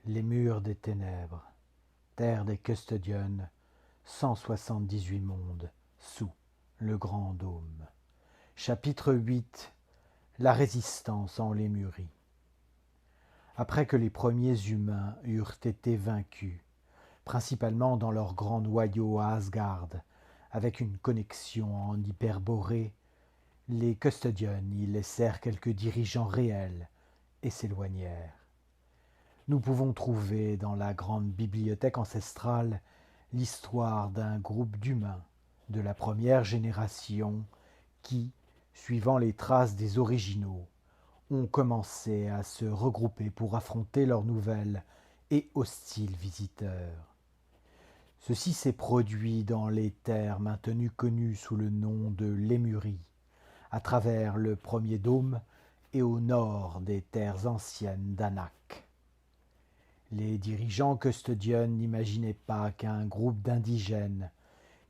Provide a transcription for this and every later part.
Les murs des ténèbres, terre des Custodians, 178 mondes, sous le grand dôme. Chapitre 8. La résistance en Lémurie. Après que les premiers humains eurent été vaincus, principalement dans leur grand noyau à Asgard, avec une connexion en Hyperborée, les Custodians y laissèrent quelques dirigeants réels et s'éloignèrent. Nous pouvons trouver dans la grande bibliothèque ancestrale l'histoire d'un groupe d'humains de la première génération qui, suivant les traces des originaux, ont commencé à se regrouper pour affronter leurs nouvelles et hostiles visiteurs. Ceci s'est produit dans les terres maintenues connues sous le nom de Lémurie, à travers le premier dôme et au nord des terres anciennes d'Anak. Les dirigeants Custodians n'imaginaient pas qu'un groupe d'indigènes,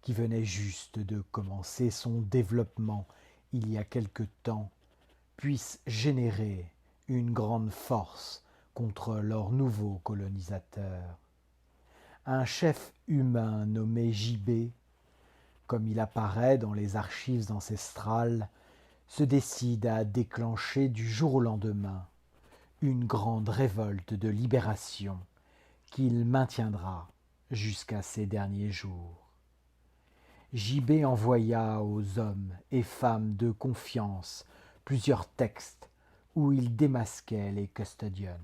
qui venait juste de commencer son développement il y a quelque temps, puisse générer une grande force contre leurs nouveaux colonisateurs. Un chef humain nommé JB, comme il apparaît dans les archives ancestrales, se décide à déclencher du jour au lendemain une grande révolte de libération qu'il maintiendra jusqu'à ses derniers jours. JB envoya aux hommes et femmes de confiance plusieurs textes où il démasquait les Custodians,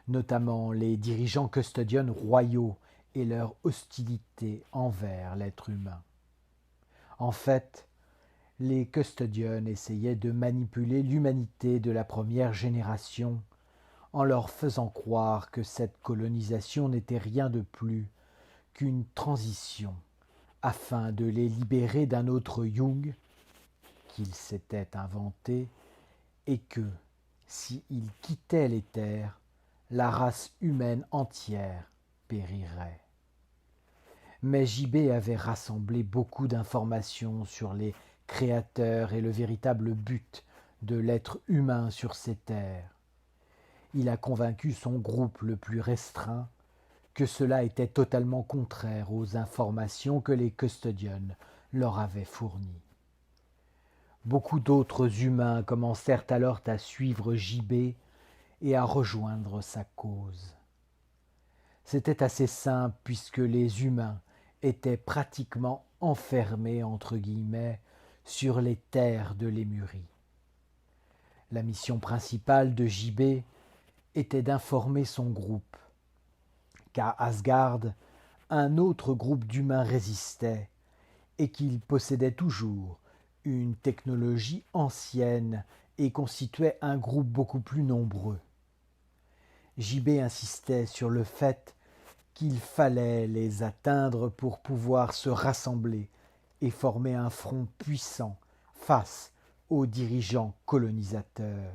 notamment les dirigeants Custodians royaux et leur hostilité envers l'être humain. En fait, les Custodians essayaient de manipuler l'humanité de la première génération en leur faisant croire que cette colonisation n'était rien de plus qu'une transition afin de les libérer d'un autre Jung qu'ils s'étaient inventé et que, s'ils quittaient les terres, la race humaine entière périrait. Mais JB avait rassemblé beaucoup d'informations sur les créateurs et le véritable but de l'être humain sur ces terres. Il a convaincu son groupe le plus restreint que cela était totalement contraire aux informations que les Custodians leur avaient fournies. Beaucoup d'autres humains commencèrent alors à suivre JB et à rejoindre sa cause. C'était assez simple puisque les humains étaient pratiquement enfermés entre guillemets sur les terres de Lémurie. La mission principale de JB était d'informer son groupe qu'à Asgard, un autre groupe d'humains résistait et qu'il possédait toujours une technologie ancienne et constituait un groupe beaucoup plus nombreux. JB insistait sur le fait qu'il fallait les atteindre pour pouvoir se rassembler et former un front puissant face aux dirigeants colonisateurs.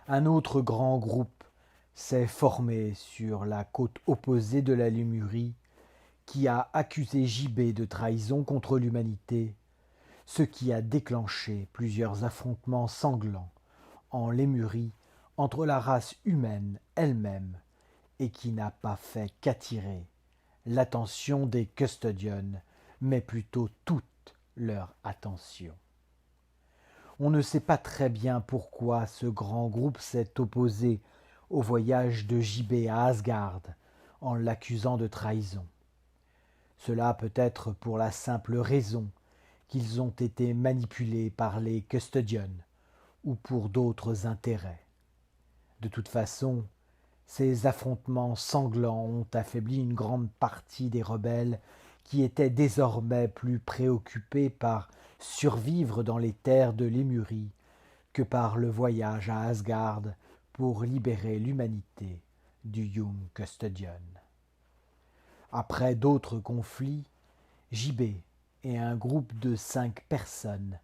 Un autre grand groupe s'est formé sur la côte opposée de la Lémurie qui a accusé JB de trahison contre l'humanité, ce qui a déclenché plusieurs affrontements sanglants en Lémurie entre la race humaine elle-même et qui n'a pas fait qu'attirer l'attention des Custodians, mais plutôt toute leur attention. On ne sait pas très bien pourquoi ce grand groupe s'est opposé au voyage de JB à Asgard en l'accusant de trahison. Cela peut être pour la simple raison qu'ils ont été manipulés par les Custodians ou pour d'autres intérêts. De toute façon, ces affrontements sanglants ont affaibli une grande partie des rebelles qui étaient désormais plus préoccupés par survivre dans les terres de Lémurie que par le voyage à Asgard pour libérer l'humanité du Young Custodian. Après d'autres conflits, JB et un groupe de 5 personnes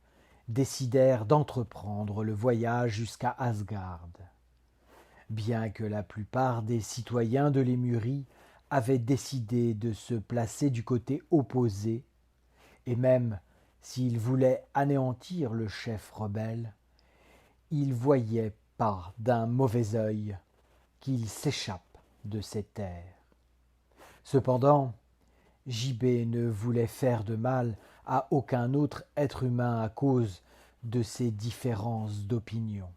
décidèrent d'entreprendre le voyage jusqu'à Asgard. Bien que la plupart des citoyens de Lémurie avaient décidé de se placer du côté opposé, et même s'ils voulaient anéantir le chef rebelle, ils voyaient pas d'un mauvais œil qu'il s'échappe de ces terres. Cependant, JB ne voulait faire de mal à aucun autre être humain à cause de ces différences d'opinion.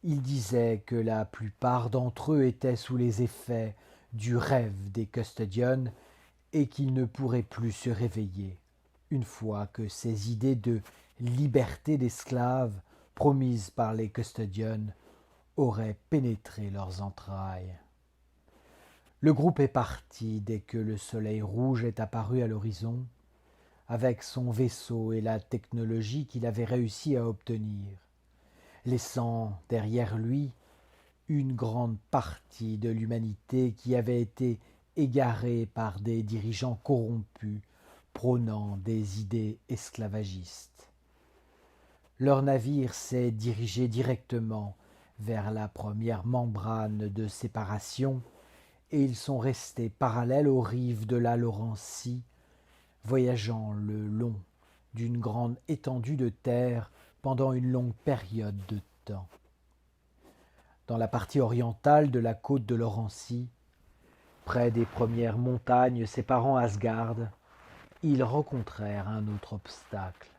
Il disait que la plupart d'entre eux étaient sous les effets du rêve des Custodians et qu'ils ne pourraient plus se réveiller une fois que ces idées de liberté d'esclaves promises par les Custodians auraient pénétré leurs entrailles. Le groupe est parti dès que le soleil rouge est apparu à l'horizon, avec son vaisseau et la technologie qu'il avait réussi à obtenir, laissant derrière lui une grande partie de l'humanité qui avait été égarée par des dirigeants corrompus prônant des idées esclavagistes. Leur navire s'est dirigé directement vers la première membrane de séparation et ils sont restés parallèles aux rives de la Laurentie, voyageant le long d'une grande étendue de terre pendant une longue période de temps. Dans la partie orientale de la côte de Laurentie, près des premières montagnes séparant Asgard, ils rencontrèrent un autre obstacle.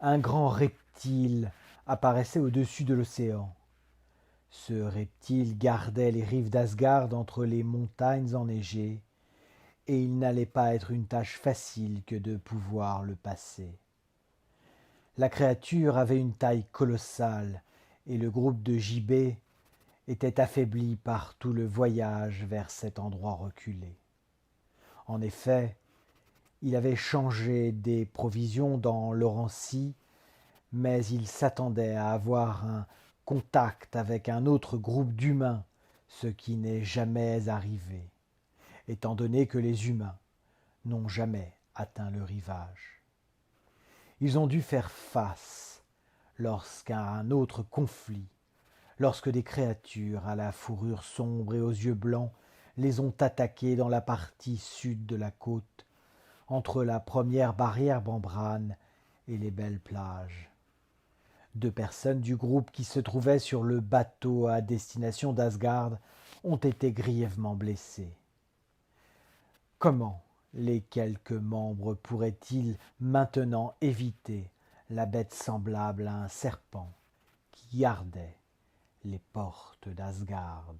Un grand reptile apparaissait au-dessus de l'océan. Ce reptile gardait les rives d'Asgard entre les montagnes enneigées, et il n'allait pas être une tâche facile que de pouvoir le passer. La créature avait une taille colossale, et le groupe de JB était affaibli par tout le voyage vers cet endroit reculé. En effet, il avait changé des provisions dans Laurentie, mais il s'attendait à avoir un contact avec un autre groupe d'humains, ce qui n'est jamais arrivé, étant donné que les humains n'ont jamais atteint le rivage. Ils ont dû faire face lorsqu'à un autre conflit, lorsque des créatures à la fourrure sombre et aux yeux blancs les ont attaqués dans la partie sud de la côte, entre la première barrière membrane et les belles plages. 2 personnes du groupe qui se trouvaient sur le bateau à destination d'Asgard ont été grièvement blessées. Comment les quelques membres pourraient-ils maintenant éviter la bête semblable à un serpent qui gardait les portes d'Asgard ?